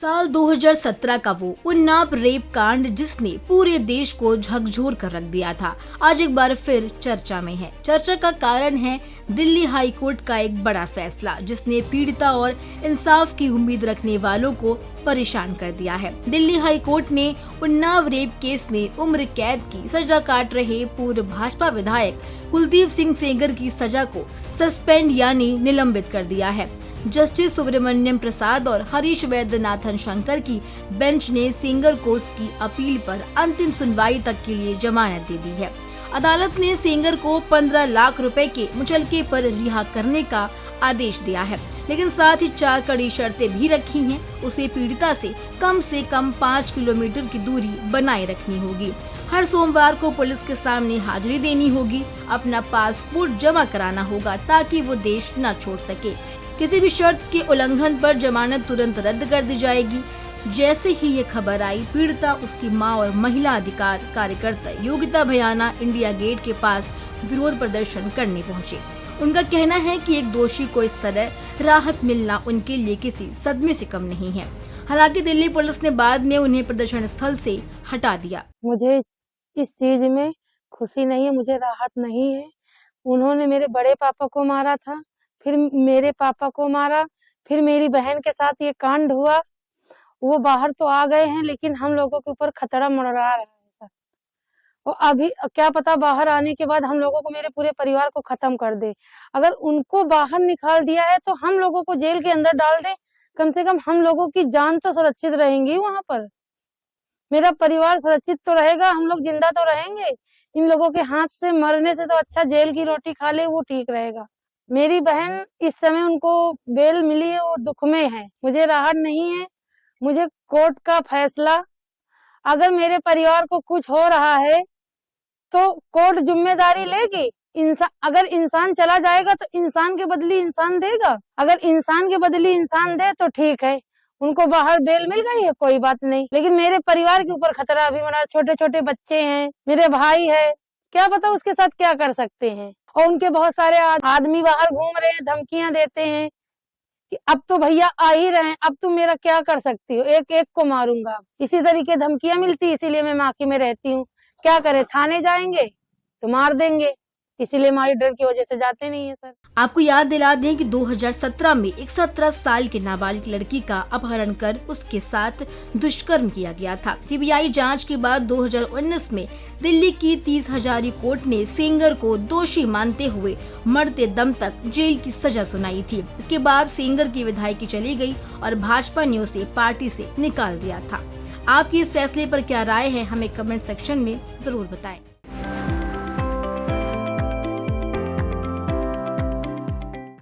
साल 2017 का वो उन्नाव रेप कांड जिसने पूरे देश को झकझोर कर रख दिया था, आज एक बार फिर चर्चा में है। चर्चा का कारण है दिल्ली हाई कोर्ट का एक बड़ा फैसला, जिसने पीड़िता और इंसाफ की उम्मीद रखने वालों को परेशान कर दिया है। दिल्ली हाई कोर्ट ने उन्नाव रेप केस में उम्र कैद की सजा काट रहे पूर्व भाजपा विधायक कुलदीप सिंह सेंगर की सजा को सस्पेंड यानी निलंबित कर दिया है। जस्टिस सुब्रमण्यम प्रसाद और हरीश वैद्यनाथन शंकर की बेंच ने सेंगर को उसकी अपील पर अंतिम सुनवाई तक के लिए जमानत दे दी है। अदालत ने सेंगर को 15 लाख रुपए के मुचलके पर रिहा करने का आदेश दिया है, लेकिन साथ ही 4 कड़ी शर्तें भी रखी हैं। उसे पीड़िता से कम 5 किलोमीटर की दूरी बनाए रखनी होगी। हर सोमवार को पुलिस के सामने हाजिरी देनी होगी। अपना पासपोर्ट जमा कराना होगा ताकि वो देश न छोड़ सके। किसी भी शर्त के उल्लंघन पर जमानत तुरंत रद्द कर दी जाएगी। जैसे ही ये खबर आई, पीड़िता, उसकी मां और महिला अधिकार कार्यकर्ता योगिता भयाना इंडिया गेट के पास विरोध प्रदर्शन करने पहुंचे। उनका कहना है कि एक दोषी को इस तरह राहत मिलना उनके लिए किसी सदमे से कम नहीं है। हालांकि दिल्ली पुलिस ने बाद में उन्हें प्रदर्शन स्थल से हटा दिया। मुझे इस चीज में खुशी नहीं है, मुझे राहत नहीं है। उन्होंने मेरे बड़े पापा को मारा था, फिर मेरे पापा को मारा, फिर मेरी बहन के साथ ये कांड हुआ। वो बाहर तो आ गए हैं, लेकिन हम लोगों के ऊपर खतरा मंडरा रहा है सर। और अभी क्या पता बाहर आने के बाद हम लोगों को, मेरे पूरे परिवार को खत्म कर दे। अगर उनको बाहर निकाल दिया है तो हम लोगों को जेल के अंदर डाल दे, कम से कम हम लोगों की जान तो सुरक्षित रहेंगी वहां पर। मेरा परिवार सुरक्षित तो रहेगा, हम लोग जिंदा तो रहेंगे। इन लोगों के हाथ से मरने से तो अच्छा जेल की रोटी खा ले, वो ठीक रहेगा। मेरी बहन इस समय उनको बेल मिली है, वो दुख में है। मुझे राहत नहीं है। मुझे कोर्ट का फैसला, अगर मेरे परिवार को कुछ हो रहा है तो कोर्ट जिम्मेदारी लेगी। अगर इंसान चला जाएगा तो इंसान के बदले इंसान देगा। अगर इंसान के बदले इंसान दे तो ठीक है, उनको बाहर बेल मिल गई है, कोई बात नहीं। लेकिन मेरे परिवार के ऊपर खतरा अभी बना। छोटे छोटे बच्चे हैं, मेरे भाई है, क्या पता उसके साथ क्या कर सकते हैं। और उनके बहुत सारे आदमी बाहर घूम रहे हैं, धमकियां देते हैं कि अब तो भैया आ ही रहे हैं, अब तुम मेरा क्या कर सकती हो, एक एक को मारूंगा। इसी तरीके धमकियां मिलती, इसीलिए मैं माकी में रहती हूँ। क्या करे, थाने जाएंगे तो मार देंगे, इसीलिए हमारी डर की वजह से जाते नहीं है सर। आपको याद दिला दें कि 2017 में एक 17 साल की नाबालिग लड़की का अपहरण कर उसके साथ दुष्कर्म किया गया था। सीबीआई जांच के बाद 2019 में दिल्ली की 30 हजारी कोर्ट ने सेंगर को दोषी मानते हुए मरते दम तक जेल की सजा सुनाई थी। इसके बाद सेंगर की विधायकी चली गई और भाजपा ने उसे पार्टी से निकाल दिया था। आपकी इस फैसले पर क्या राय है, हमें कमेंट सेक्शन में जरूर बताएं।